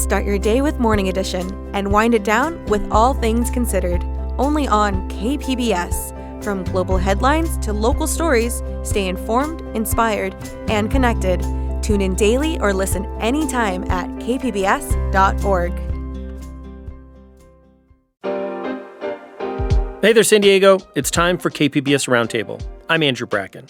Start your day with Morning Edition and wind it down with All Things Considered, only on KPBS. From global headlines to local stories, stay informed, inspired, and connected. Tune in daily or listen anytime at kpbs.org. Hey there, San Diego. It's time for KPBS Roundtable. I'm Andrew Bracken.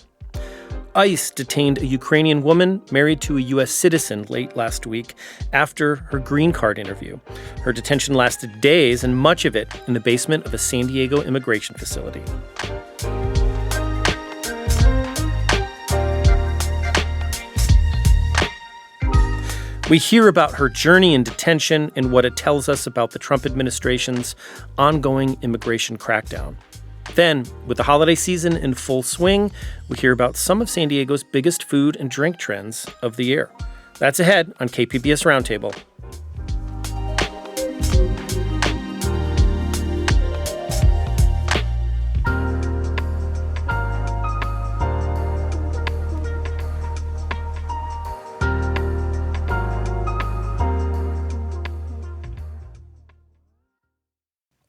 ICE detained a Ukrainian woman married to a U.S. citizen late last week after her green card interview. Her detention lasted days, and much of it in the basement of a San Diego immigration facility. We hear about her journey in detention and what it tells us about the Trump administration's ongoing immigration crackdown. Then, with the holiday season in full swing, we hear about some of San Diego's biggest food and drink trends of the year. That's ahead on KPBS Roundtable.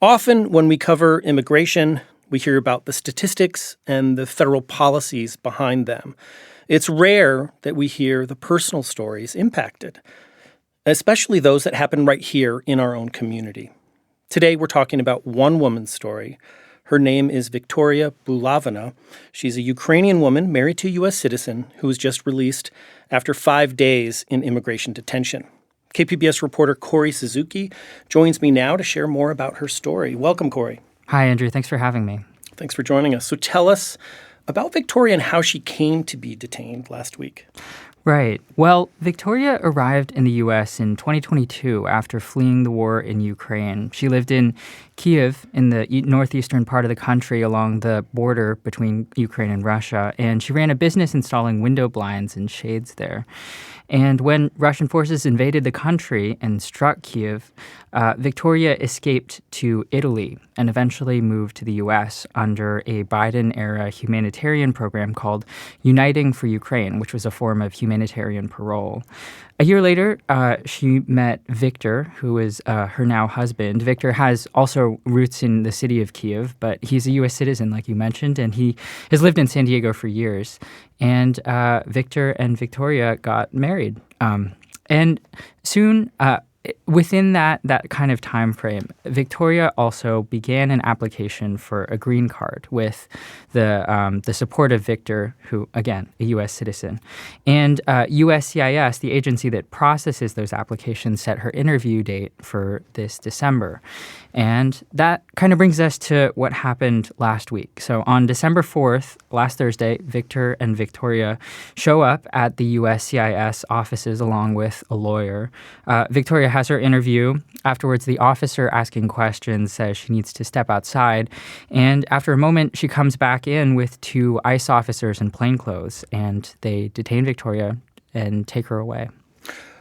Often when we cover immigration, we hear about the statistics and the federal policies behind them. It's rare that we hear the personal stories impacted, especially those that happen right here in our own community. Today, we're talking about one woman's story. Her name is Viktoriia Bulavina. She's a Ukrainian woman married to a U.S. citizen who was just released after 5 days in immigration detention. KPBS reporter Kori Suzuki joins me now to share more about her story. Welcome, Kori. Hi, Andrew. Thanks for having me. Thanks for joining us. So tell us about Viktoriia and how she came to be detained last week. Right. Well, Viktoriia arrived in the U.S. in 2022 after fleeing the war in Ukraine. She lived in Kyiv in the northeastern part of the country along the border between Ukraine and Russia, and she ran a business installing window blinds and shades there. And when Russian forces invaded the country and struck Kyiv, Viktoriia escaped to Italy and eventually moved to the U.S. under a Biden-era humanitarian program called Uniting for Ukraine, which was a form of humanitarian parole. A year later, she met Victor, who is her now husband. Victor has also roots in the city of Kyiv, but he's a U.S. citizen, like you mentioned, and he has lived in San Diego for years. And Victor and Viktoriia got married. And soon, within that kind of time frame, Viktoriia also began an application for a green card with the support of Victor, who, again, a U.S. citizen. And USCIS, the agency that processes those applications, set her interview date for this December. And that kind of brings us to what happened last week. So on December 4th, last Thursday, Victor and Viktoriia show up at the USCIS offices along with a lawyer. Viktoriia has her interview. Afterwards, the officer asking questions says she needs to step outside. And after a moment, she comes back in with 2 ICE officers in plainclothes, and they detain Viktoriia and take her away.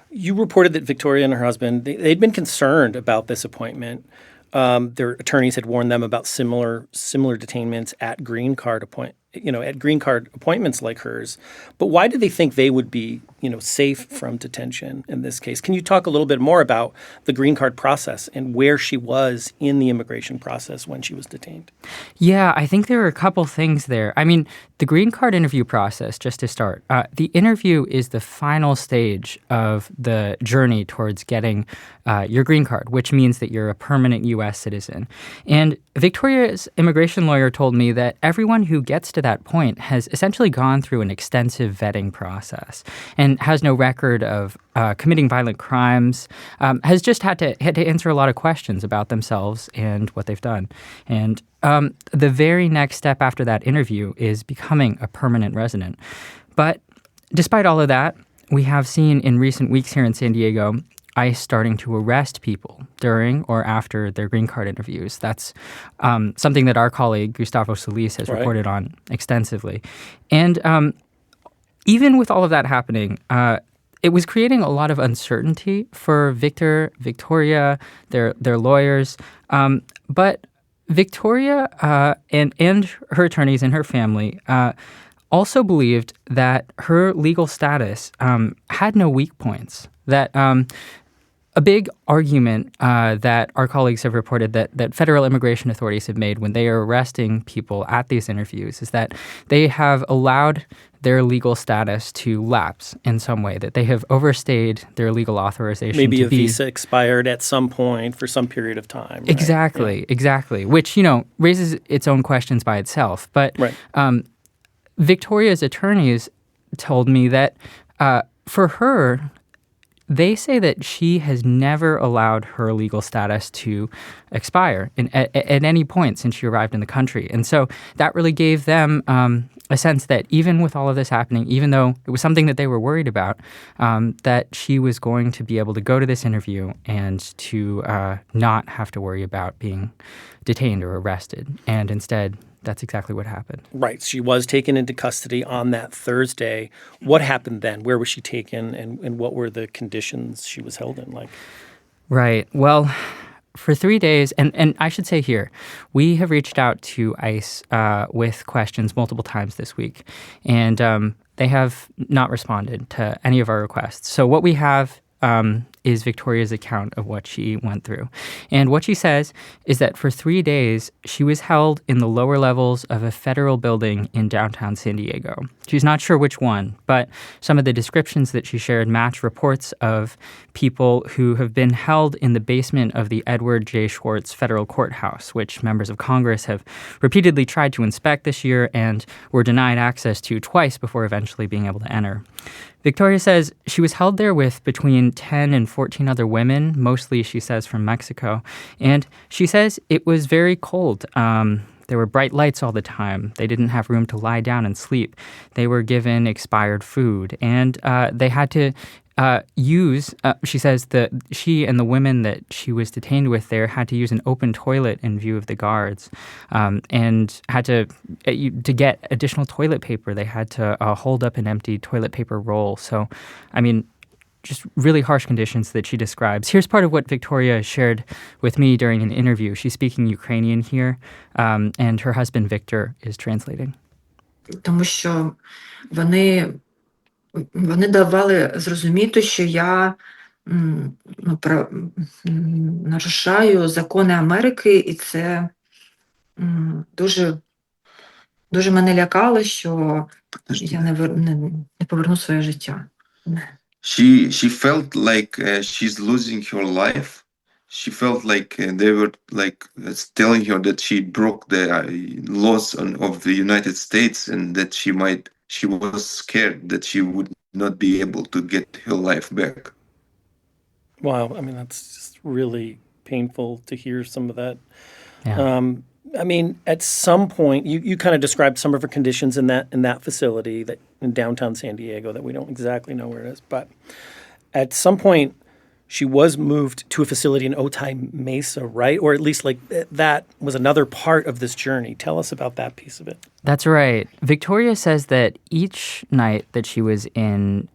You reported that Viktoriia and her husband, they'd been concerned about this appointment. Their attorneys had warned them about similar detainments at green card appointments like hers. But why did they think they would be, safe from detention in this case? Can you talk a little bit more about the green card process and where she was in the immigration process when she was detained? Yeah, I think there are a couple things there. I mean, the green card interview process, just to start, the interview is the final stage of the journey towards getting your green card, which means that you're a permanent U.S. citizen. And Viktoriia's immigration lawyer told me that everyone who gets to that point has essentially gone through an extensive vetting process and has no record of committing violent crimes, has just had to answer a lot of questions about themselves and what they've done. And the very next step after that interview is becoming a permanent resident. But despite all of that, we have seen in recent weeks here in San Diego ICE starting to arrest people during or after their green card interviews. That's something that our colleague Gustavo Solis has reported on extensively. And even with all of that happening, it was creating a lot of uncertainty for Victor, Viktoriia, their lawyers. But Viktoriia and her attorneys and her family also believed that her legal status had no weak points, that a big argument that our colleagues have reported that federal immigration authorities have made when they are arresting people at these interviews is that they have allowed their legal status to lapse in some way, that they have overstayed their legal authorization. Maybe to a visa expired at some point for some period of time. Right? Exactly. Which, raises its own questions by itself. But Viktoriia's attorneys told me that for her, they say that she has never allowed her legal status to expire at any point since she arrived in the country. And so that really gave them a sense that even with all of this happening, even though it was something that they were worried about, that she was going to be able to go to this interview and to not have to worry about being detained or arrested. And instead, that's exactly what happened. Right. She was taken into custody on that Thursday. What happened then? Where was she taken, and what were the conditions she was held in like? Right. Well, for 3 days, and I should say here, we have reached out to ICE with questions multiple times this week, and they have not responded to any of our requests. So what we have is Viktoriia's account of what she went through. And what she says is that for 3 days, she was held in the lower levels of a federal building in downtown San Diego. She's not sure which one, but some of the descriptions that she shared match reports of people who have been held in the basement of the Edward J. Schwartz Federal Courthouse, which members of Congress have repeatedly tried to inspect this year and were denied access to twice before eventually being able to enter. Viktoriia says she was held there with between 10 and 14 other women, mostly, she says, from Mexico. And she says it was very cold. There were bright lights all the time. They didn't have room to lie down and sleep. They were given expired food. And they had to she says that she and the women that she was detained with there had to use an open toilet in view of the guards, and had to get additional toilet paper. They had to hold up an empty toilet paper roll. So, I mean, just really harsh conditions that she describes. Here's part of what Viktoriia shared with me during an interview. She's speaking Ukrainian here, and her husband Victor is translating. Тому що вони давали зрозуміти, що я нарушаю закони Америки, і це дуже мене лякало, що я не поверну своє життя. She felt like she's losing her life. She felt like they were telling her that she broke the laws of the United States, and that she was scared that she would not be able to get her life back. Wow. I mean, that's just really painful to hear some of that. Yeah. I mean, at some point, you kind of described some of her conditions in that facility that in downtown San Diego that we don't exactly know where it is. But at some point, she was moved to a facility in Otay Mesa, right? Or at least that was another part of this journey. Tell us about that piece of it. That's right. Viktoriia says that each night that she was in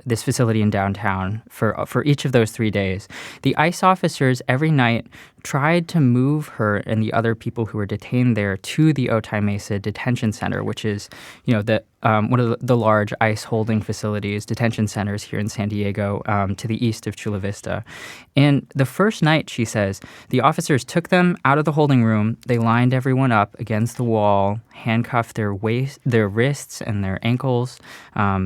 this facility in downtown for each of those 3 days, the ICE officers every night tried to move her and the other people who were detained there to the Otay Mesa Detention Center, which is, one of the large ICE holding facilities, detention centers here in San Diego, to the east of Chula Vista. And the first night, she says, the officers took them out of the holding room. They lined everyone up against the wall, handcuffed their wrists and their ankles,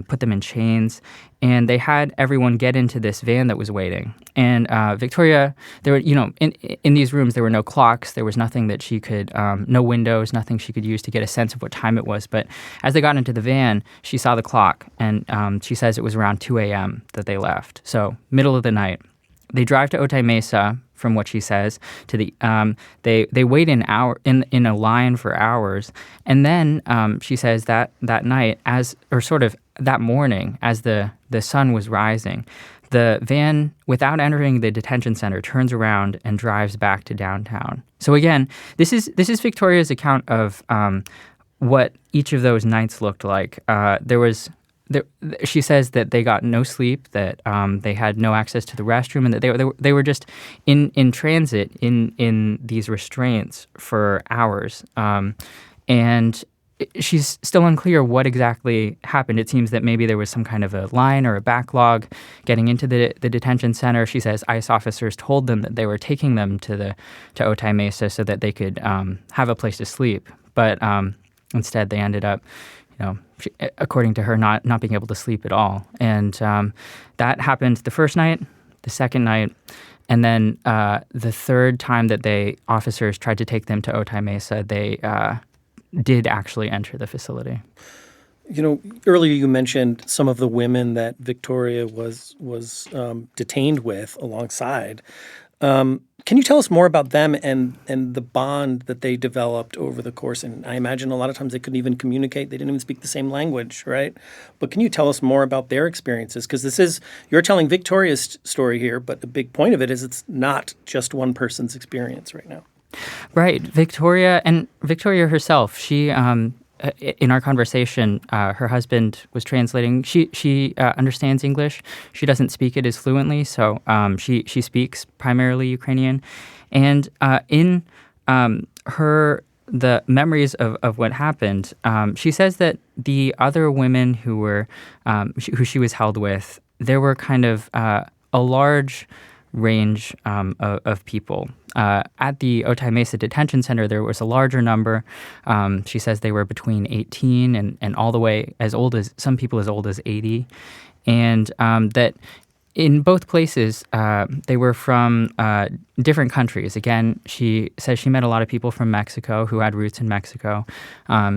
put them in chains, and they had everyone get into this van that was waiting. And Viktoriia, there were, in these rooms, there were no clocks. There was nothing that she could, no windows, nothing she could use to get a sense of what time it was. But as they got into the van, she saw the clock, and she says it was around 2 a.m. that they left. So middle of the night. They drive to Otay Mesa, from what she says, to the they wait in a line for hours, and then she says that night, that morning, as the sun was rising, the van, without entering the detention center, turns around and drives back to downtown. So again, this is Viktoriia's account of what each of those nights looked like. She says that they got no sleep, that they had no access to the restroom, and that they were just in transit in these restraints for hours. And she's still unclear what exactly happened. It seems that maybe there was some kind of a line or a backlog getting into the detention center. She says ICE officers told them that they were taking them to Otay Mesa so that they could have a place to sleep. But instead, they ended up, according to her, not being able to sleep at all. And that happened the first night, the second night, and then the third time that officers tried to take them to Otay Mesa, they did actually enter the facility. Earlier you mentioned some of the women that Victoria was detained with alongside. Can you tell us more about them and the bond that they developed over the course? And I imagine a lot of times they couldn't even communicate. They didn't even speak the same language, right? But can you tell us more about their experiences? Because you're telling Victoria's story here, but the big point of it is it's not just one person's experience right now. Right. Victoria herself, she, in our conversation, her husband was translating. She understands English. She doesn't speak it as fluently, so she speaks primarily Ukrainian. And in the memories of what happened, she says that the other women who she was held with, there were kind of a large range of people. At the Otay Mesa Detention Center, there was a larger number. She says they were between 18 and all the way some people as old as 80. And that in both places, they were from different countries. Again, she says she met a lot of people from Mexico who had roots in Mexico.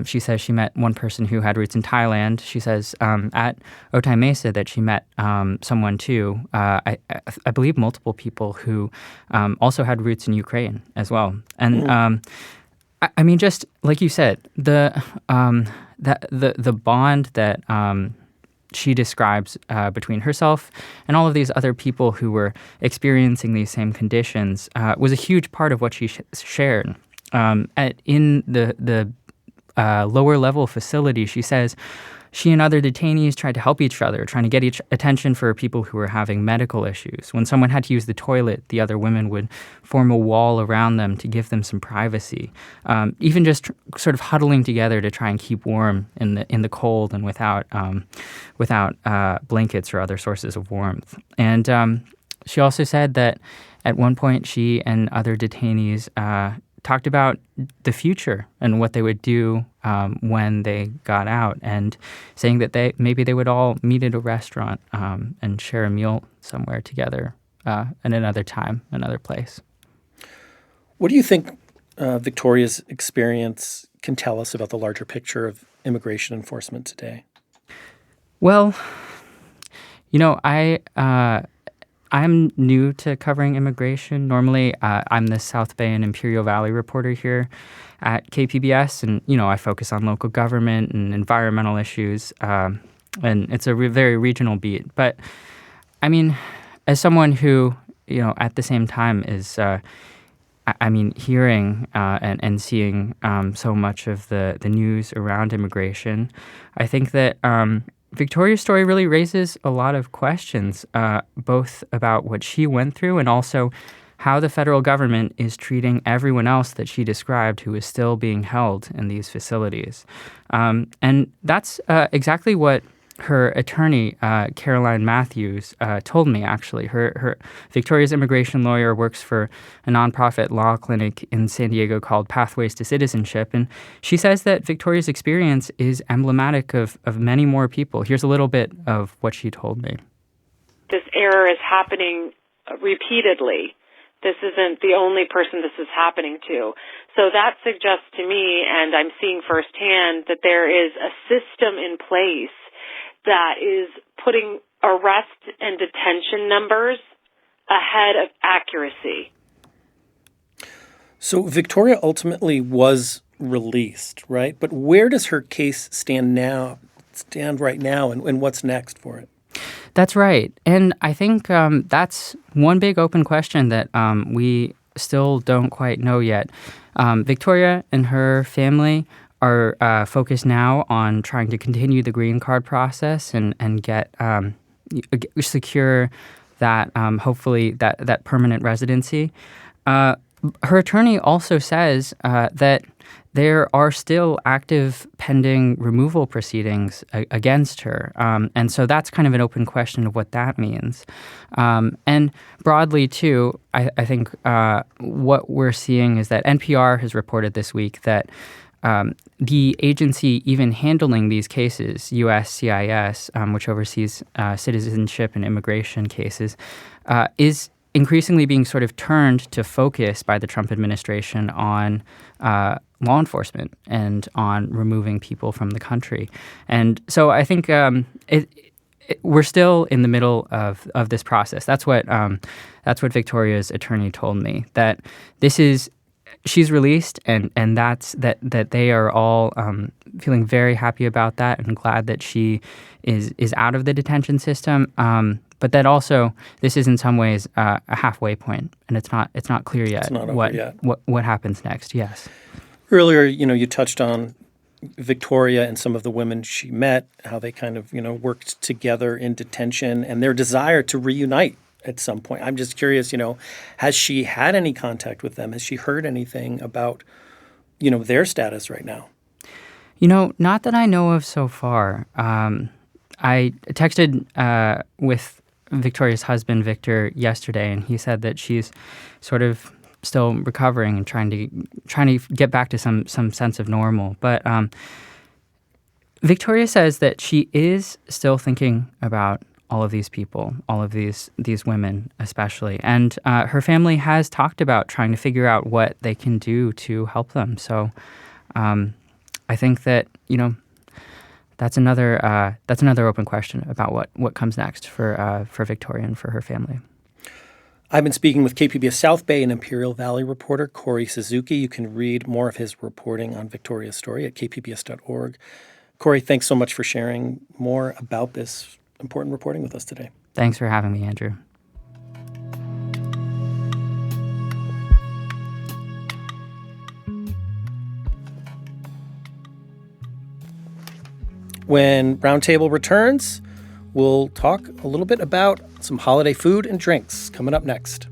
She says she met one person who had roots in Thailand. She says at Otay Mesa that she met someone too, I believe multiple people who also had roots in Ukraine as well. And I mean, just like you said, the bond that she describes between herself and all of these other people who were experiencing these same conditions was a huge part of what she shared. In the lower level facility, she says she and other detainees tried to help each other, trying to get attention for people who were having medical issues. When someone had to use the toilet, the other women would form a wall around them to give them some privacy. Even just sort of huddling together to try and keep warm in the cold and without blankets or other sources of warmth. And she also said that at one point she and other detainees talked about the future and what they would do when they got out, and saying that maybe they would all meet at a restaurant and share a meal somewhere together at another time, another place. What do you think Victoria's experience can tell us about the larger picture of immigration enforcement today? Well, I'm new to covering immigration. Normally, I'm the South Bay and Imperial Valley reporter here at KPBS, and I focus on local government and environmental issues, and it's a very regional beat. But I mean, as someone who at the same time is, hearing and seeing so much of the news around immigration, I think that Victoria's story really raises a lot of questions, both about what she went through and also how the federal government is treating everyone else that she described who is still being held in these facilities. And that's exactly what her attorney, Caroline Matthews, told me, actually. Her Victoria's immigration lawyer works for a nonprofit law clinic in San Diego called Pathways to Citizenship. And she says that Victoria's experience is emblematic of many more people. Here's a little bit of what she told me. This error is happening repeatedly. This isn't the only person this is happening to. So that suggests to me, and I'm seeing firsthand, that there is a system in place that is putting arrest and detention numbers ahead of accuracy. So Victoria ultimately was released, right? But where does her case stand right now, and what's next for it? That's right. And I think that's one big open question that we still don't quite know yet. Victoria and her family are focused now on trying to continue the green card process and get secure that hopefully that permanent residency. Her attorney also says that there are still active pending removal proceedings against her. And so that's kind of an open question of what that means. And broadly, too, I think what we're seeing is that NPR has reported this week that the agency even handling these cases, USCIS, which oversees citizenship and immigration cases, is increasingly being sort of turned to focus by the Trump administration on law enforcement and on removing people from the country. And so I think we're still in the middle of this process. That's what Viktoria's attorney told me, that she's released, and that's that they are all feeling very happy about that and glad that she is out of the detention system. But that also, this is in some ways a halfway point, and it's not clear yet. It's not over yet. What happens next. Yes. Earlier, you touched on Viktoriia and some of the women she met, how they kind of, worked together in detention and their desire to reunite at some point. I'm just curious, has she had any contact with them? Has she heard anything about, their status right now? Not that I know of so far. I texted with Viktoria's husband, Victor, yesterday, and he said that she's sort of still recovering and trying to get back to some sense of normal. But Viktoriia says that she is still thinking about all of these people, all of these women especially. And her family has talked about trying to figure out what they can do to help them. So I think that, that's another open question about what comes next for Viktoriia and for her family. I've been speaking with KPBS South Bay and Imperial Valley reporter Kori Suzuki. You can read more of his reporting on Viktoria's story at kpbs.org. Kori, thanks so much for sharing more about this important reporting with us today. Thanks for having me, Andrew. When Roundtable returns, we'll talk a little bit about some holiday food and drinks coming up next.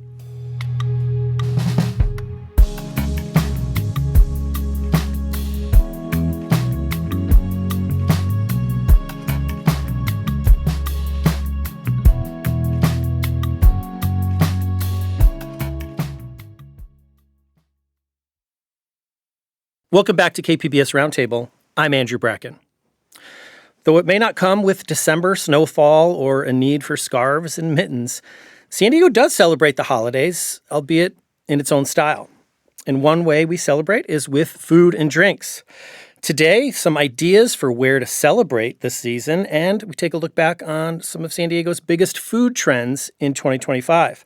Welcome back to KPBS Roundtable. I'm Andrew Bracken. Though it may not come with December snowfall or a need for scarves and mittens, San Diego does celebrate the holidays, albeit in its own style. And one way we celebrate is with food and drinks. Today, some ideas for where to celebrate this season, and we take a look back on some of San Diego's biggest food trends in 2025.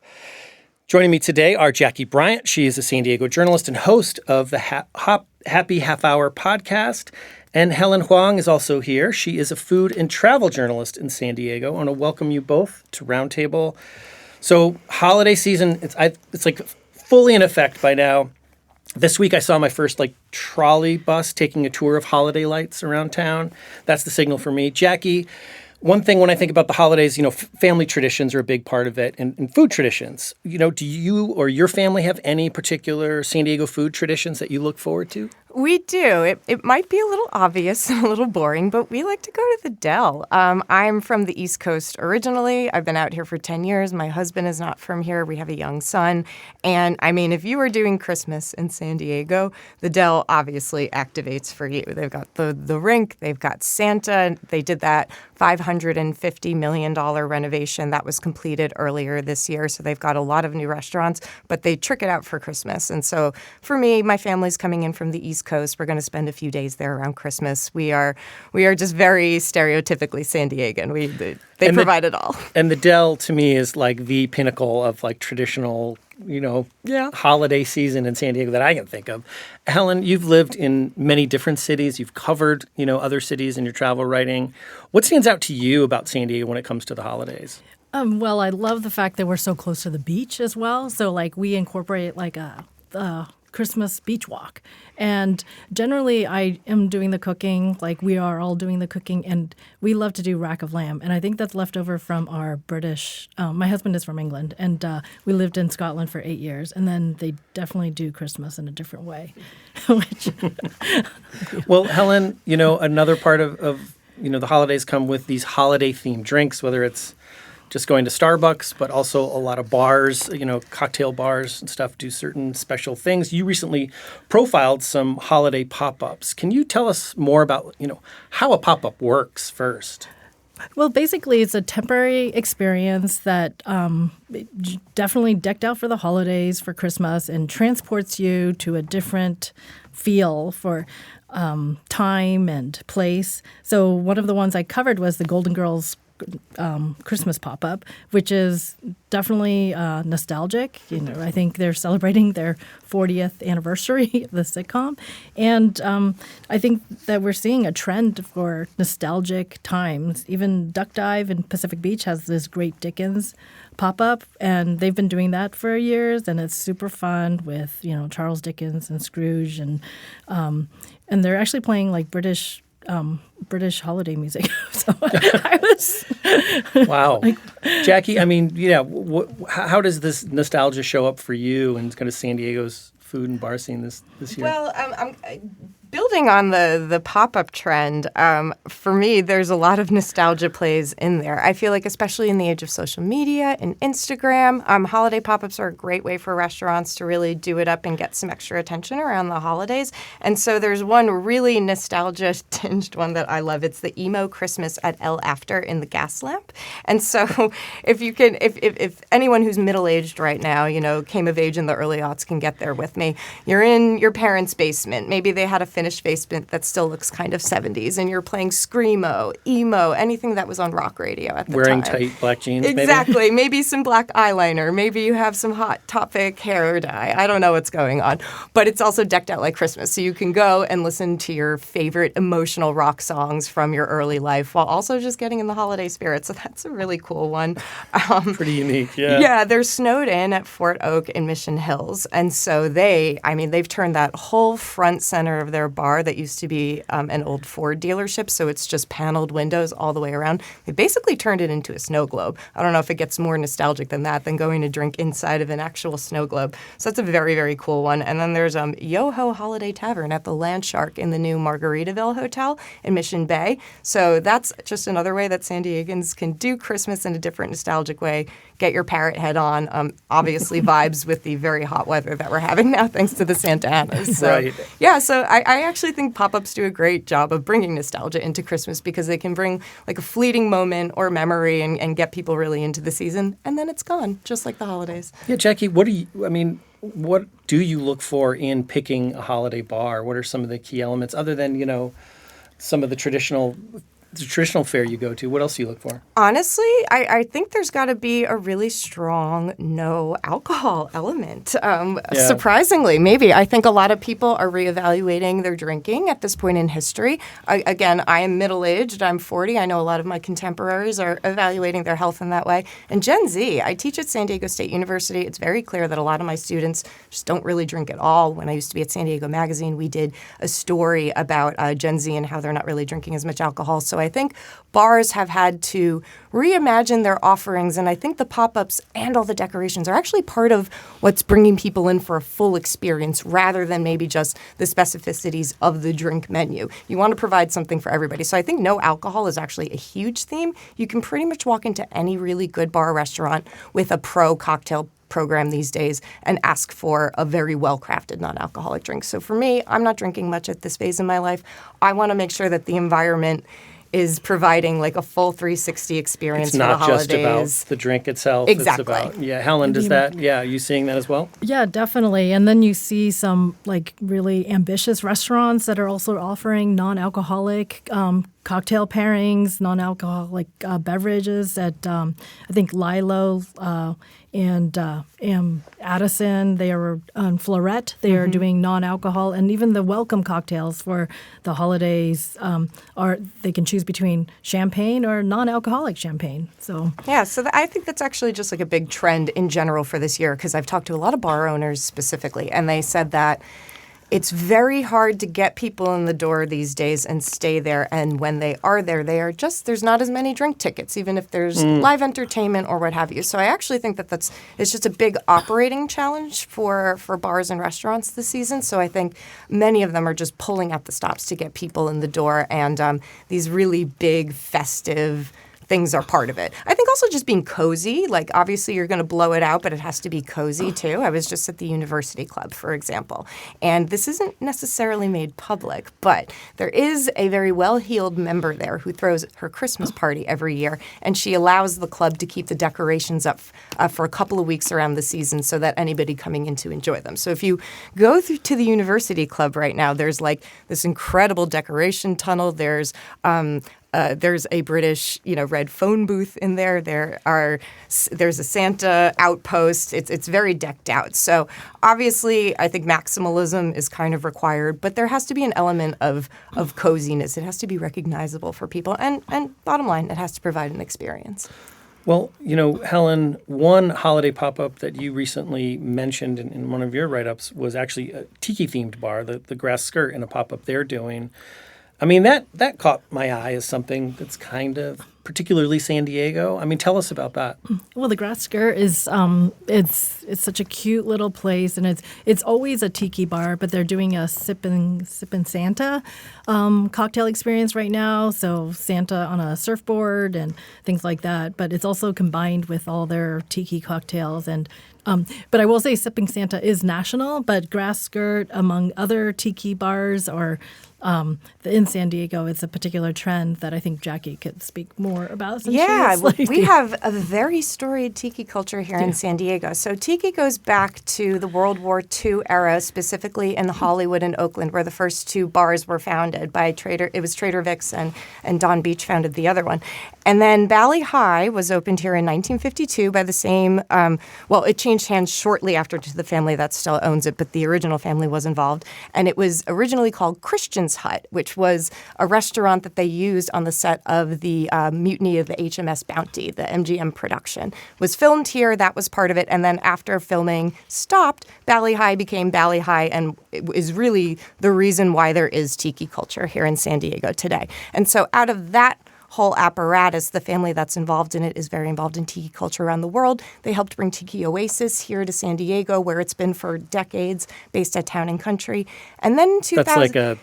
Joining me today are Jackie Bryant. She is a San Diego journalist and host of the Happy Half Hour podcast. And Helen Hwang is also here. She is a food and travel journalist in San Diego. I want to welcome you both to Roundtable. So holiday season, it's like fully in effect by now. This week I saw my first trolley bus taking a tour of holiday lights around town. That's the signal for me. Jackie, one thing when I think about the holidays, family traditions are a big part of it, and food traditions. Do you or your family have any particular San Diego food traditions that you look forward to? We do. It might be a little obvious and a little boring, but we like to go to the Del. I'm from the East Coast originally. I've been out here for 10 years. My husband is not from here. We have a young son. And if you were doing Christmas in San Diego, the Del obviously activates for you. They've got the rink. They've got Santa. They did that $550 million renovation that was completed earlier this year. So they've got a lot of new restaurants, but they trick it out for Christmas. And so for me, my family's coming in from the East Coast. We're going to spend a few days there around Christmas. We are just very stereotypically San Diegan. They provide it all. And the Del to me is the pinnacle of traditional, holiday season in San Diego that I can think of. Helen, you've lived in many different cities. You've covered, other cities in your travel writing. What stands out to you about San Diego when it comes to the holidays? Well, I love the fact that we're so close to the beach as well. So we incorporate Christmas beach walk. And generally, I am doing the cooking, like we are all doing the cooking, and we love to do rack of lamb. And I think that's left over from our British, my husband is from England, and we lived in Scotland for 8 years. And then they definitely do Christmas in a different way. Well, Helen, another part of the holidays come with these holiday-themed drinks, whether it's just going to Starbucks, but also a lot of bars, cocktail bars and stuff do certain special things. You recently profiled some holiday pop-ups. Can you tell us more about, how a pop-up works first? Well, basically, it's a temporary experience that definitely decked out for the holidays, for Christmas, and transports you to a different feel for time and place. So one of the ones I covered was the Golden Girls Christmas pop-up, which is definitely nostalgic. I think they're celebrating their 40th anniversary of the sitcom. And I think that we're seeing a trend for nostalgic times. Even Duck Dive in Pacific Beach has this great Dickens pop-up, and they've been doing that for years, and it's super fun with, Charles Dickens and Scrooge, and they're actually playing like British holiday music. So I was wow. Jackie, how does this nostalgia show up for you and kind of San Diego's food and bar scene this year? Well, I'm building on the pop-up trend. For me, there's a lot of nostalgia plays in there. I feel like, especially in the age of social media and Instagram, holiday pop-ups are a great way for restaurants to really do it up and get some extra attention around the holidays. And so there's one really nostalgia-tinged one that I love. It's the emo Christmas at El After in the gas lamp. And so if anyone who's middle-aged right now, came of age in the early aughts can get there with me. You're in your parents' basement. Maybe they had a finished basement that still looks kind of 70s, and you're playing screamo, emo, anything that was on rock radio at the Wearing time. tight black jeans, Exactly. Maybe some black eyeliner. Maybe you have some Hot Topic hair dye. I don't know what's going on. But it's also decked out like Christmas, so you can go and listen to your favorite emotional rock songs from your early life while also just getting in the holiday spirit. So that's a really cool one. Pretty unique, yeah. Yeah, they're snowed in at Fort Oak in Mission Hills. And so they've turned that whole front center of their bar that used to be an old Ford dealership, so it's just paneled windows all the way around. They basically turned it into a snow globe. I don't know if it gets more nostalgic than that, than going to drink inside of an actual snow globe. So that's a very, very cool one. And then there's Yo-Ho Holiday Tavern at the Land Shark in the new Margaritaville Hotel in Mission Bay. So that's just another way that San Diegans can do Christmas in a different nostalgic way. Get your parrot head on. Obviously vibes with the very hot weather that we're having now thanks to the Santa Anas. So, right. Yeah, so I actually think pop-ups do a great job of bringing nostalgia into Christmas because they can bring like a fleeting moment or memory and get people really into the season, and then it's gone, just like the holidays. Yeah, Jackie, what do you look for in picking a holiday bar? What are some of the key elements other than, some of the traditional fare you go to? What else do you look for? Honestly, I think there's got to be a really strong no alcohol element. Surprisingly, maybe. I think a lot of people are reevaluating their drinking at this point in history. Again, I am middle-aged. I'm 40. I know a lot of my contemporaries are evaluating their health in that way. And Gen Z, I teach at San Diego State University. It's very clear that a lot of my students just don't really drink at all. When I used to be at San Diego Magazine, we did a story about Gen Z and how they're not really drinking as much alcohol. So I think bars have had to reimagine their offerings, and I think the pop-ups and all the decorations are actually part of what's bringing people in for a full experience rather than maybe just the specificities of the drink menu. You want to provide something for everybody. So I think no alcohol is actually a huge theme. You can pretty much walk into any really good bar or restaurant with a pro cocktail program these days and ask for a very well-crafted non-alcoholic drink. So for me, I'm not drinking much at this phase in my life. I want to make sure that the environment is providing like a full 360 experience for the holidays. It's not just about the drink itself. Exactly. It's about, Helen, are you seeing that as well? Yeah, definitely. And then you see some like really ambitious restaurants that are also offering non-alcoholic cocktail pairings, non-alcoholic beverages at, I think, Lilo and Addison. They are on Florette. They are doing non-alcohol, and even the welcome cocktails for the holidays they can choose between champagne or non-alcoholic champagne. So I think that's actually just like a big trend in general for this year, because I've talked to a lot of bar owners specifically, and they said that it's very hard to get people in the door these days and stay there. And when they are there, there's not as many drink tickets, even if there's live entertainment or what have you. So I actually think that it's just a big operating challenge for bars and restaurants this season. So I think many of them are just pulling at the stops to get people in the door. And these really big festive things are part of it. I think also just being cozy. Like, obviously, you're going to blow it out, but it has to be cozy, too. I was just at the University Club, for example. And this isn't necessarily made public, but there is a very well-heeled member there who throws her Christmas party every year, and she allows the club to keep the decorations up for a couple of weeks around the season so that anybody coming in to enjoy them. So if you go to the University Club right now, there's like this incredible decoration tunnel. There's a British, red phone booth in there. There's a Santa outpost. It's very decked out. So obviously, I think maximalism is kind of required, but there has to be an element of coziness. It has to be recognizable for people, and bottom line, it has to provide an experience. Well, Helen, one holiday pop-up that you recently mentioned in one of your write-ups was actually a tiki-themed bar, the Grass Skirt, and a pop-up they're doing. I mean, that caught my eye as something that's kind of particularly San Diego. I mean, tell us about that. Well, the Grass Skirt is it's such a cute little place, and it's always a tiki bar, but they're doing a sippin' Santa cocktail experience right now. So Santa on a surfboard and things like that. But it's also combined with all their tiki cocktails. And but I will say, Sipping Santa is national, but Grass Skirt, among other tiki bars or in San Diego, it's a particular trend that I think Jackie could speak more about. We have a very storied tiki culture here in San Diego. So tiki goes back to the World War II era, specifically in Hollywood and Oakland, where the first two bars were founded by Trader Vic's and Don Beach founded the other one. And then Valley High was opened here in 1952 by the same, it changed hands shortly after to the family that still owns it, but the original family was involved. And it was originally called Christian's Hut, which was a restaurant that they used on the set of the mutiny of the HMS Bounty, the MGM production. Was filmed here, that was part of it. And then after filming stopped, Valley High became Valley High, and it is really the reason why there is tiki culture here in San Diego today. And so out of that whole apparatus, the family that's involved in it is very involved in tiki culture around the world. They helped bring Tiki Oasis here to San Diego, where it's been for decades, based at Town and Country. And then in 2000... That's like a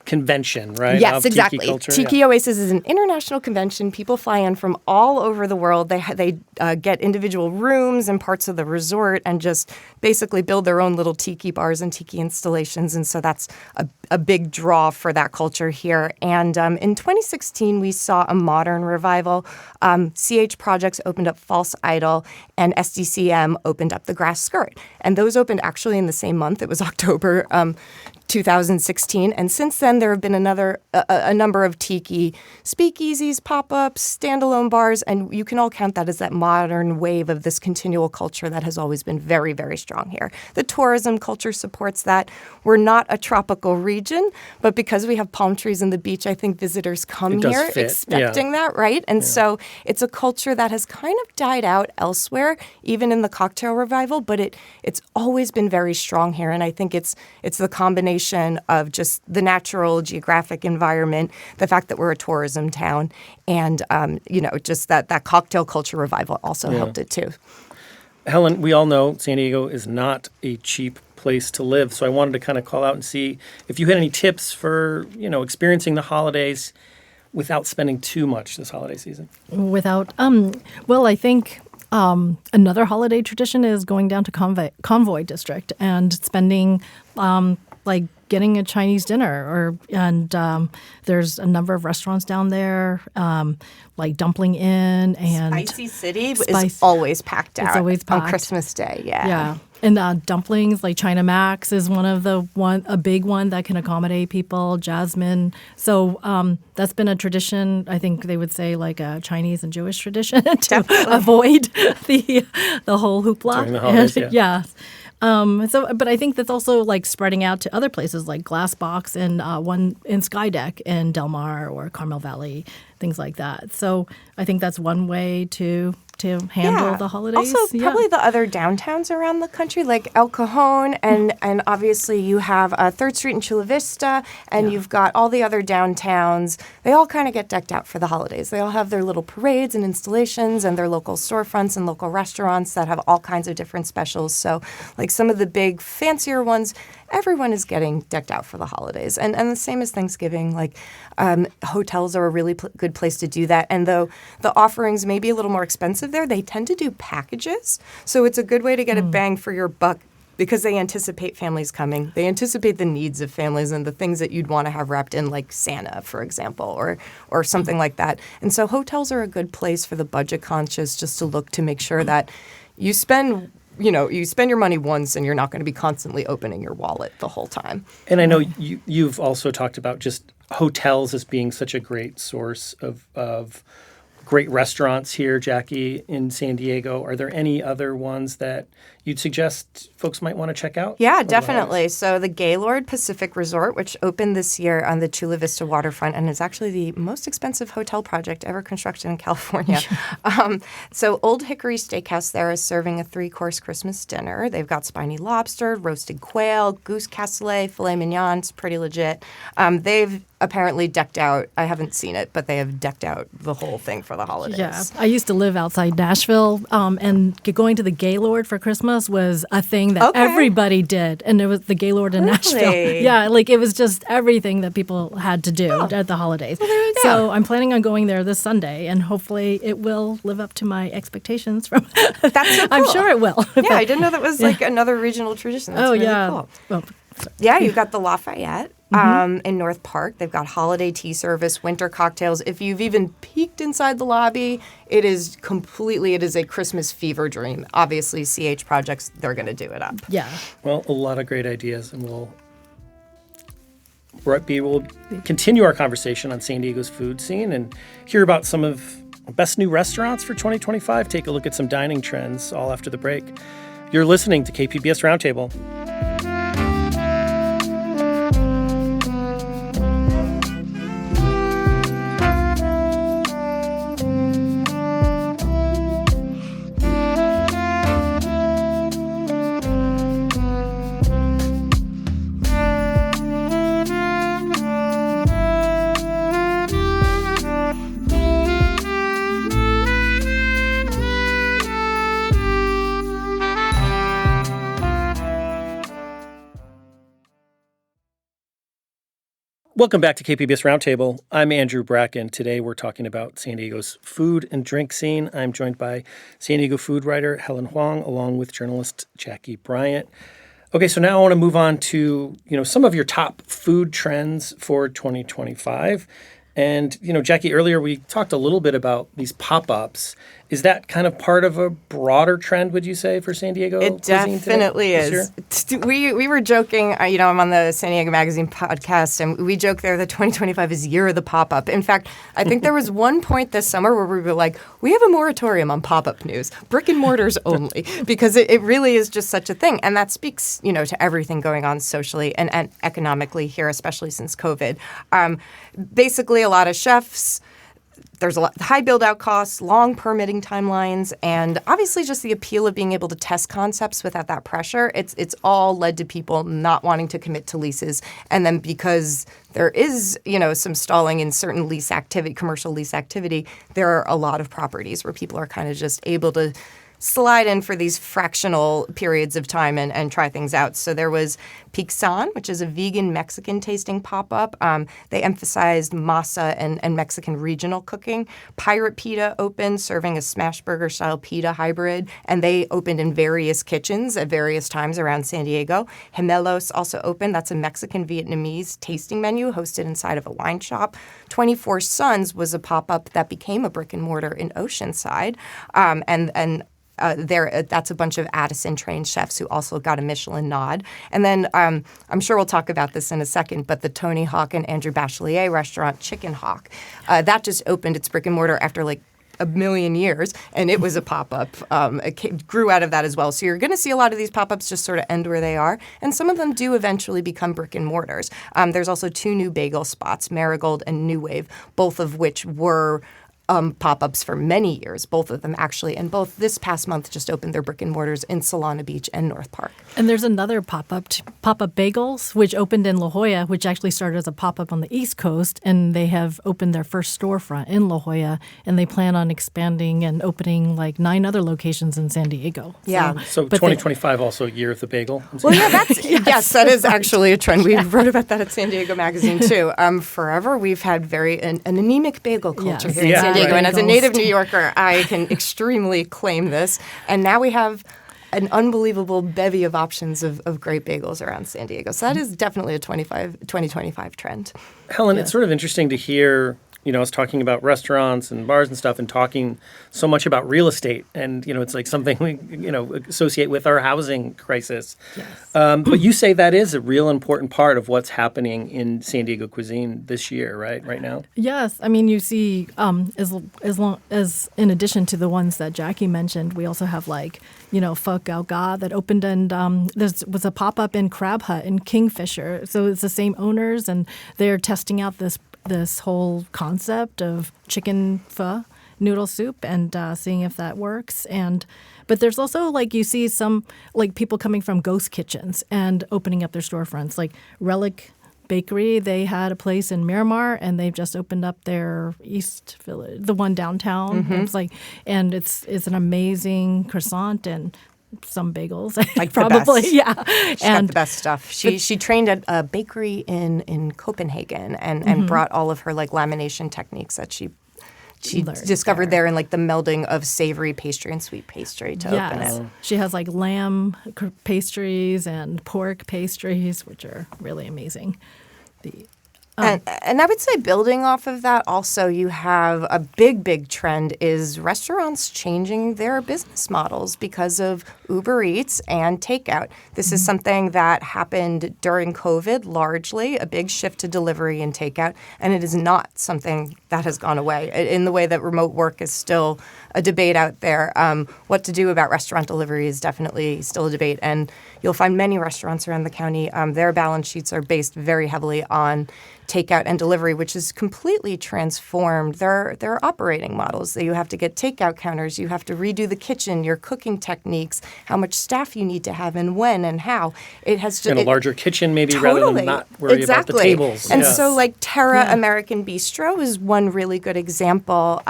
convention, right? Yes, of exactly. Tiki culture. Tiki Oasis is an international convention. People fly in from all over the world. They get individual rooms and parts of the resort and just basically build their own little tiki bars and tiki installations. And so that's a big draw for that culture here. And in 2016, we saw a modern revival. CH Projects opened up False Idol, and SDCM opened up the Grass Skirt. And those opened actually in the same month. It was October 2016. And since then, there have been a number of tiki speakeasies, pop-ups, standalone bars, and you can all count that as that modern wave of this continual culture that has always been very, very strong here. The tourism culture supports that. We're not a tropical region, but because we have palm trees and the beach, I think visitors come here expecting that, right? And so it's a culture that has kind of died out elsewhere, even in the cocktail revival, but it's always been very strong here. And I think it's the combination of just the natural geographic environment, the fact that we're a tourism town, and just that cocktail culture revival also helped it too. Helen, we all know San Diego is not a cheap place to live, so I wanted to kind of call out and see if you had any tips for experiencing the holidays without spending too much this holiday season. I think another holiday tradition is going down to Convoy District and spending getting a Chinese dinner. And there's a number of restaurants down there, like Dumpling Inn and Spicy City is always packed out. It's always packed on Christmas Day. Yeah. And dumplings, like China Max is a big one that can accommodate people. Jasmine. So that's been a tradition. I think they would say like a Chinese and Jewish tradition to avoid the whole hoopla. During the holidays, yeah. But I think that's also like spreading out to other places like Glass Box and one in Skydeck in Del Mar or Carmel Valley, things like that. So I think that's one way to handle the holidays. Also, probably the other downtowns around the country, like El Cajon, and obviously you have 3rd Street in Chula Vista, and you've got all the other downtowns. They all kind of get decked out for the holidays. They all have their little parades and installations and their local storefronts and local restaurants that have all kinds of different specials. So, like some of the big, fancier ones, everyone is getting decked out for the holidays. And the same as Thanksgiving, like hotels are a really good place to do that. And though the offerings may be a little more expensive there, they tend to do packages. So it's a good way to get a bang for your buck because they anticipate families coming. They anticipate the needs of families and the things that you'd want to have wrapped in, like Santa, for example, or something like that. And so hotels are a good place for the budget conscious just to look to make sure that you spend your money once and you're not going to be constantly opening your wallet the whole time. And I know you've also talked about just hotels as being such a great source of great restaurants here, Jackie, in San Diego. Are there any other ones that you'd suggest folks might want to check out? Yeah, definitely. So the Gaylord Pacific Resort, which opened this year on the Chula Vista waterfront and is actually the most expensive hotel project ever constructed in California. So Old Hickory Steakhouse there is serving a 3-course Christmas dinner. They've got spiny lobster, roasted quail, goose cassoulet, filet mignon. It's pretty legit. They've apparently decked out, I haven't seen it, but they have decked out the whole thing for the holidays. Yeah, I used to live outside Nashville, and going to the Gaylord for Christmas was a thing that everybody did, and it was the Gaylord in Nashville. Yeah, like it was just everything that people had to do at the holidays. Well, there you go. So I'm planning on going there this Sunday, and hopefully it will live up to my expectations. From That's so cool. I'm sure it will. Yeah, I didn't know that was like another regional tradition. That's really cool. Well, yeah, you've got the Lafayette. In North Park. They've got holiday tea service, winter cocktails. If you've even peeked inside the lobby, it is a Christmas fever dream. Obviously, CH Projects, they're going to do it up. Yeah. Well, a lot of great ideas, and we'll continue our conversation on San Diego's food scene and hear about some of the best new restaurants for 2025. Take a look at some dining trends all after the break. You're listening to KPBS Roundtable. Welcome back to KPBS Roundtable. I'm Andrew Bracken. Today we're talking about San Diego's food and drink scene. I'm joined by San Diego food writer Helen Hwang, along with journalist Jackie Bryant. Okay, so now I want to move on to, some of your top food trends for 2025. And, Jackie, earlier we talked a little bit about these pop-ups. Is that kind of part of a broader trend, would you say, for San Diego? It definitely is. We were joking, I'm on the San Diego Magazine podcast, and we joke there that 2025 is year of the pop-up. In fact, I think there was one point this summer where we were like, we have a moratorium on pop-up news, brick and mortars only, because it really is just such a thing. And that speaks, to everything going on socially and economically here, especially since COVID. Basically, a lot of chefs, there's a lot high build-out costs, long permitting timelines, and obviously just the appeal of being able to test concepts without that pressure. It's all led to people not wanting to commit to leases. And then because there is, some stalling in certain lease activity, commercial lease activity, there are a lot of properties where people are kind of just able to slide in for these fractional periods of time and try things out. So there was Pixan, which is a vegan Mexican tasting pop-up. They emphasized masa and Mexican regional cooking. Pirate Pita opened, serving a smash burger style pita hybrid, and they opened in various kitchens at various times around San Diego. Gemelos also opened. That's a Mexican Vietnamese tasting menu hosted inside of a wine shop. 24 Suns was a pop-up that became a brick and mortar in Oceanside, that's a bunch of Addison-trained chefs who also got a Michelin nod. And then I'm sure we'll talk about this in a second, but the Tony Hawk and Andrew Bachelier restaurant, Chicken Hawk, that just opened its brick and mortar after like a million years, and it was a pop-up. It grew out of that as well. So you're going to see a lot of these pop-ups just sort of end where they are, and some of them do eventually become brick and mortars. There's also 2 new bagel spots, Marigold and New Wave, both of which were pop-ups for many years, both of them actually, and both this past month just opened their brick and mortars in Solana Beach and North Park. And there's another pop-up bagels, which opened in La Jolla, which actually started as a pop-up on the East Coast, and they have opened their first storefront in La Jolla, and they plan on expanding and opening like 9 other locations in San Diego. Yeah. So 2025 also a year of the bagel? Well, yeah, that's yes, that is actually a trend. We wrote about that at San Diego Magazine too. Forever, we've had an anemic bagel culture here in San Diego. And as a native New Yorker, I can extremely claim this. And now we have an unbelievable bevy of options of great bagels around San Diego. So that is definitely a 2025 trend. Helen, it's sort of interesting to hear, I was talking about restaurants and bars and stuff and talking so much about real estate. And, it's like something we, associate with our housing crisis. Yes. But you say that is a real important part of what's happening in San Diego cuisine this year, right now? Yes. I mean, you see, as long as in addition to the ones that Jackie mentioned, we also have like, Pho Gao Ga that opened, and there was a pop-up in Crab Hut in Kingfisher. So it's the same owners, and they're testing out this whole concept of chicken pho noodle soup and seeing if that works. But there's also like you see some like people coming from ghost kitchens and opening up their storefronts. Like Relic Bakery, they had a place in Miramar, and they've just opened up their East Village, the one downtown. Mm-hmm. It's an amazing croissant and some bagels, like probably, yeah. She's got the best stuff. She trained at a bakery in Copenhagen and brought all of her like lamination techniques that she discovered there in like the melding of savory pastry and sweet pastry to open it. She has like lamb pastries and pork pastries, which are really amazing. And I would say building off of that also, you have a big trend is restaurants changing their business models because of Uber Eats and takeout. This is something that happened during COVID largely, a big shift to delivery and takeout, and it is not something that has gone away in the way that remote work is still a debate out there. What to do about restaurant delivery is definitely still a debate, and you'll find many restaurants around the county, their balance sheets are based very heavily on takeout and delivery, which has completely transformed their operating models. You have to get takeout counters, you have to redo the kitchen, your cooking techniques, how much staff you need to have and when and how. It has a larger kitchen maybe rather than not worry about the tables. And so like Terra American Bistro is one really good example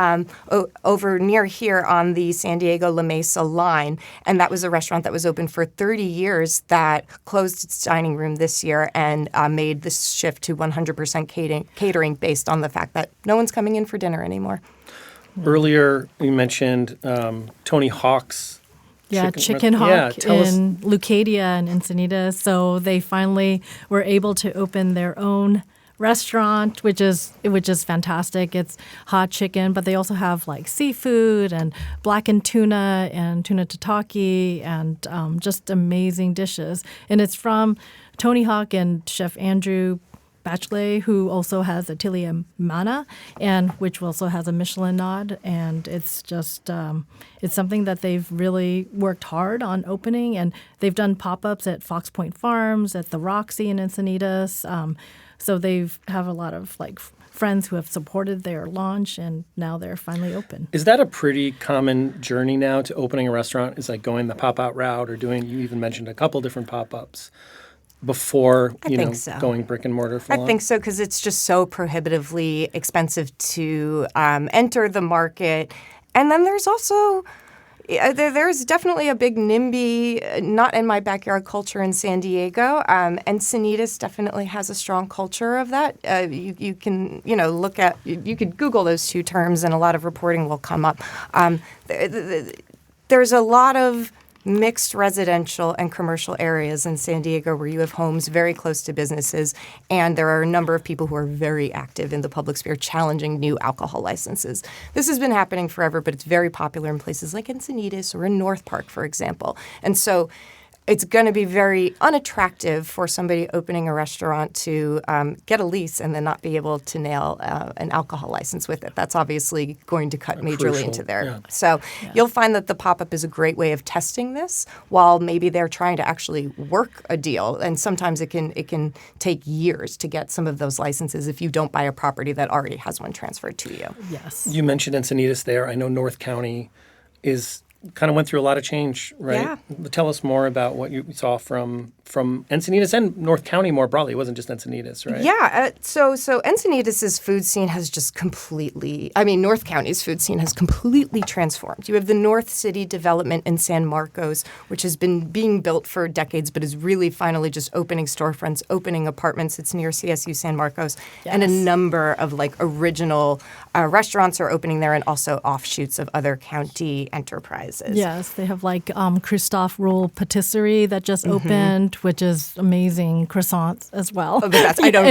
over near here on the San Diego La Mesa line. And that was a restaurant that was open for 30 years that closed its dining room this year and made this shift to 100% catering based on the fact that no one's coming in for dinner anymore. Earlier, you mentioned Tony Hawk's Chicken Hawk in Leucadia and Encinitas. So they finally were able to open their own restaurant, which is fantastic. It's hot chicken, but they also have like seafood and blackened tuna and tuna tataki and just amazing dishes. And it's from Tony Hawk and Chef Andrew Bachelier, who also has Atelier Mana, and which also has a Michelin nod. And it's just it's something that they've really worked hard on opening, and they've done pop-ups at Fox Point Farms, at the Roxy in Encinitas. So they have a lot of like friends who have supported their launch, and now they're finally open. Is that a pretty common journey now to opening a restaurant? Is like going the pop-out route or doing? You even mentioned a couple different pop-ups before going brick and mortar full on? I think so, because it's just so prohibitively expensive to enter the market. And then there's also There's definitely a big NIMBY, not in my backyard culture in San Diego. Encinitas definitely has a strong culture of that. You can, look at, you could Google those two terms and a lot of reporting will come up. There's a lot of mixed residential and commercial areas in San Diego where you have homes very close to businesses, and there are a number of people who are very active in the public sphere challenging new alcohol licenses. This has been happening forever, but it's very popular in places like Encinitas or in North Park, for example. And so it's going to be very unattractive for somebody opening a restaurant to get a lease and then not be able to nail an alcohol license with it. That's obviously going to cut majorly into there. Yeah. So you'll find that the pop-up is a great way of testing this while maybe they're trying to actually work a deal. And sometimes it can take years to get some of those licenses if you don't buy a property that already has one transferred to you. Yes. You mentioned Encinitas there. I know North County kind of went through a lot of change, right? Yeah. Tell us more about what you saw from Encinitas and North County more broadly. It wasn't just Encinitas, right? Yeah. So Encinitas' food scene has just North County's food scene has completely transformed. You have the North City development in San Marcos, which has been being built for decades, but is really finally just opening storefronts, opening apartments. It's near CSU San Marcos. Yes. And a number of original restaurants are opening there and also offshoots of other county enterprises. Yes, they have Christophe Roule Patisserie that just opened, which is amazing croissants as well. Oh,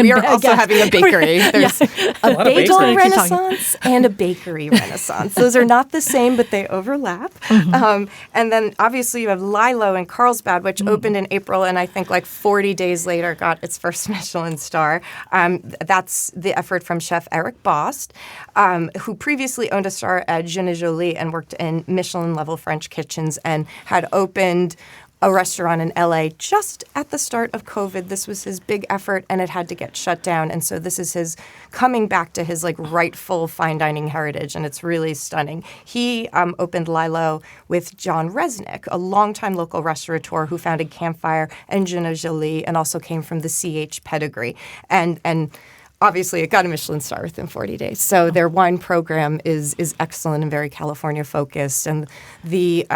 we are also having a bakery. There's a bagel renaissance and a bakery renaissance. Those are not the same, but they overlap. And then obviously you have Lilo in Carlsbad, which opened in April, and I think 40 days later got its first Michelin star. That's the effort from chef Eric Bost, who previously owned a star at Je ne Jolie and worked in Michelin-level French kitchens and had opened a restaurant in LA just at the start of COVID. This was his big effort, and it had to get shut down. And so this is his coming back to his rightful fine dining heritage, and it's really stunning. He opened Lilo with John Resnick, a longtime local restaurateur who founded Campfire and Je ne Jolie, and also came from the CH pedigree. And obviously, it got a Michelin star within 40 days. So their wine program is excellent and very California focused, and the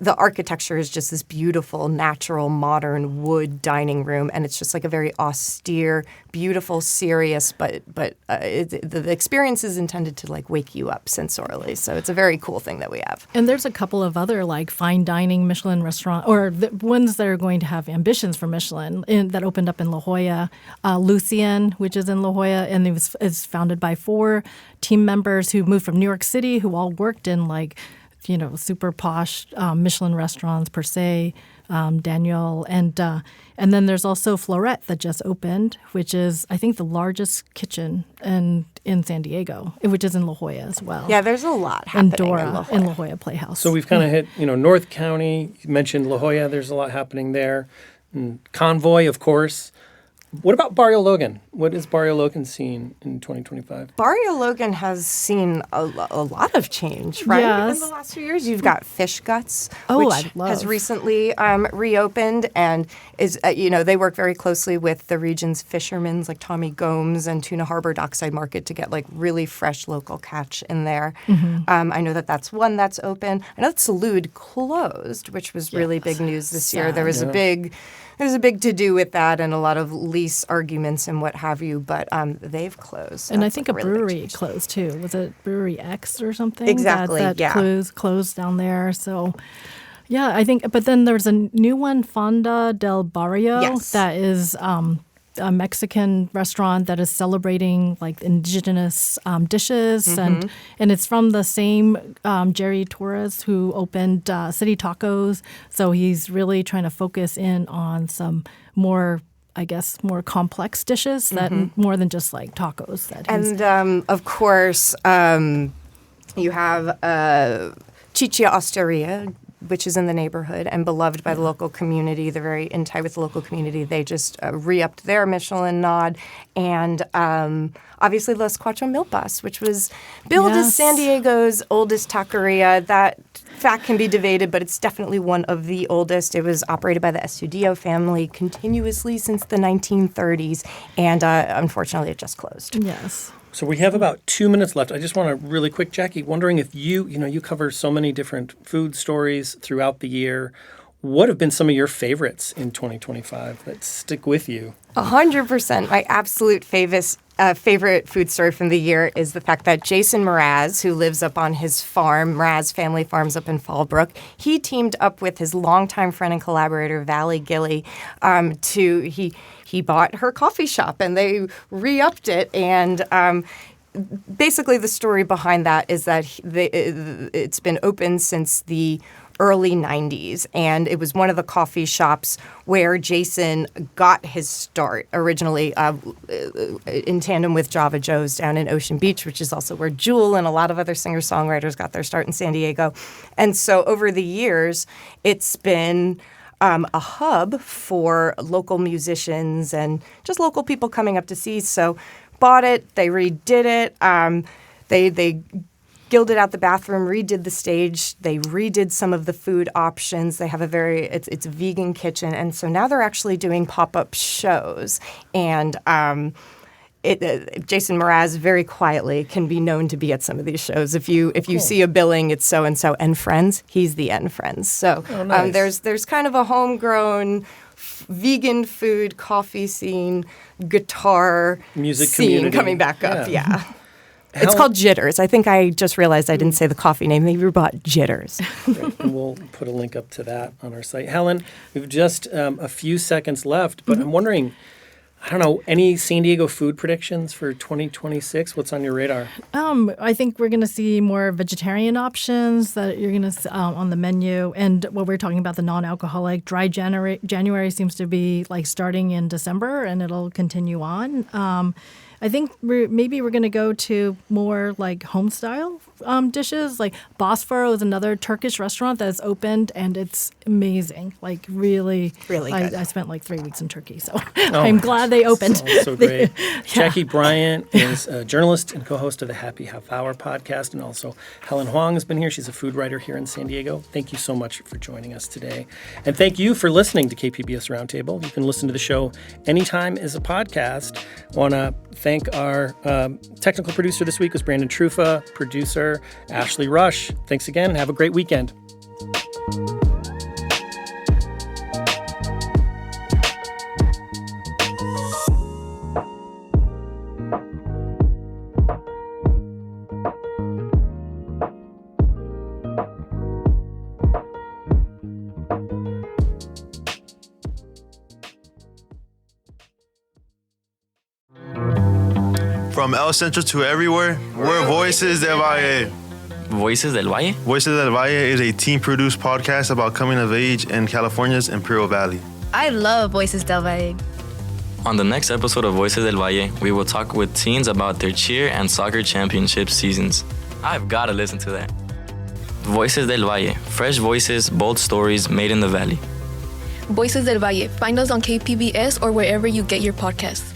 architecture is just this beautiful, natural, modern wood dining room, and it's just a very austere, beautiful, serious, but the experience is intended to wake you up sensorially. So it's a very cool thing that we have. And there's a couple of other fine dining Michelin restaurants, or the ones that are going to have ambitions for Michelin that opened up in La Jolla. Lucien, which is in La Jolla, and it's founded by 4 team members who moved from New York City, who all worked in super posh Michelin restaurants per se, Daniel, and then there's also Florette that just opened, which is I think the largest kitchen in San Diego, which is in La Jolla as well. Yeah, there's a lot happening and Dora in La Jolla Playhouse. So we've kind of hit North County. You mentioned La Jolla. There's a lot happening there. And Convoy, of course. What about Barrio Logan? What has Barrio Logan seen in 2025? Barrio Logan has seen a lot of change, right? Yes. In the last few years, you've got Fish Guts, which has recently reopened, and is they work very closely with the region's fishermen like Tommy Gomes and Tuna Harbor Dockside Market to get really fresh local catch in there. I know that's one that's open. I know that Salud closed, which was really big news this year. There was a big to-do with that and a lot of lease arguments and what have you, but they've closed. So and I think a brewery closed too. Was it Brewery X or something? Exactly, that closed down there. So, yeah, I think. But then there's a new one, Fonda del Barrio, that is a Mexican restaurant that is celebrating indigenous dishes, and it's from the same Jerry Torres who opened City Tacos. So he's really trying to focus in on some more complex dishes that more than just tacos. Of course, you have Chicha Osteria, which is in the neighborhood and beloved by the local community. They're very in tight with the local community. They just re-upped their Michelin nod. And obviously Los Cuatro Milpas, which was billed as San Diego's oldest taqueria. That fact can be debated, but it's definitely one of the oldest. It was operated by the Estudillo family continuously since the 1930s, and unfortunately it just closed. Yes. So we have about 2 minutes left. I just want to really quick, Jackie, wondering if you cover so many different food stories throughout the year. What have been some of your favorites in 2025 that stick with you? 100%. My absolute favorite food story from the year is the fact that Jason Mraz, who lives up on his farm, Mraz Family Farms up in Fallbrook, he teamed up with his longtime friend and collaborator, Valley Gilly, he bought her coffee shop and they re-upped it. And basically the story behind that is that it's been open since the early 90s, and it was one of the coffee shops where Jason got his start originally in tandem with Java Joe's down in Ocean Beach, which is also where Jewel and a lot of other singer-songwriters got their start in San Diego. And so over the years, it's been a hub for local musicians and just local people coming up to see. So bought it, they redid it, they gilded out the bathroom, redid the stage. They redid some of the food options. They have it's a vegan kitchen. And so now they're actually doing pop-up shows. And Jason Mraz very quietly can be known to be at some of these shows. If you see a billing, it's so-and-so and friends. He's the N Friends. So nice. There's kind of a homegrown vegan food, coffee scene, guitar music scene community coming back up. Yeah. It's called Jitters. I think I just realized I didn't say the coffee name. Maybe we bought Jitters. Great. And we'll put a link up to that on our site. Helen, we have just a few seconds left, but I'm wondering, any San Diego food predictions for 2026? What's on your radar? I think we're going to see more vegetarian options that you're going to see on the menu. And what we're talking about, the non-alcoholic dry January seems to be like starting in December, and it'll continue on. I think we're going to go to more like home style dishes. Like Bosphoro is another Turkish restaurant that's opened, and it's amazing. Like really, really good. I spent like 3 weeks in Turkey, so I'm glad they opened. So great. Jackie Bryant is a journalist and co-host of the Happy Half Hour podcast, and also Helen Hwang has been here. She's a food writer here in San Diego. Thank you so much for joining us today, and thank you for listening to KPBS Roundtable. You can listen to the show anytime as a podcast. Want to thank our technical producer this week was Brandon Trufa, producer Ashley Rush. Thanks again, and have a great weekend. From El Centro to everywhere, we're Voices del Valle. Voices del Valle? Voices del Valle is a team-produced podcast about coming of age in California's Imperial Valley. I love Voices del Valle. On the next episode of Voices del Valle, we will talk with teens about their cheer and soccer championship seasons. I've got to listen to that. Voices del Valle, fresh voices, bold stories made in the valley. Voices del Valle. Find us on KPBS or wherever you get your podcasts.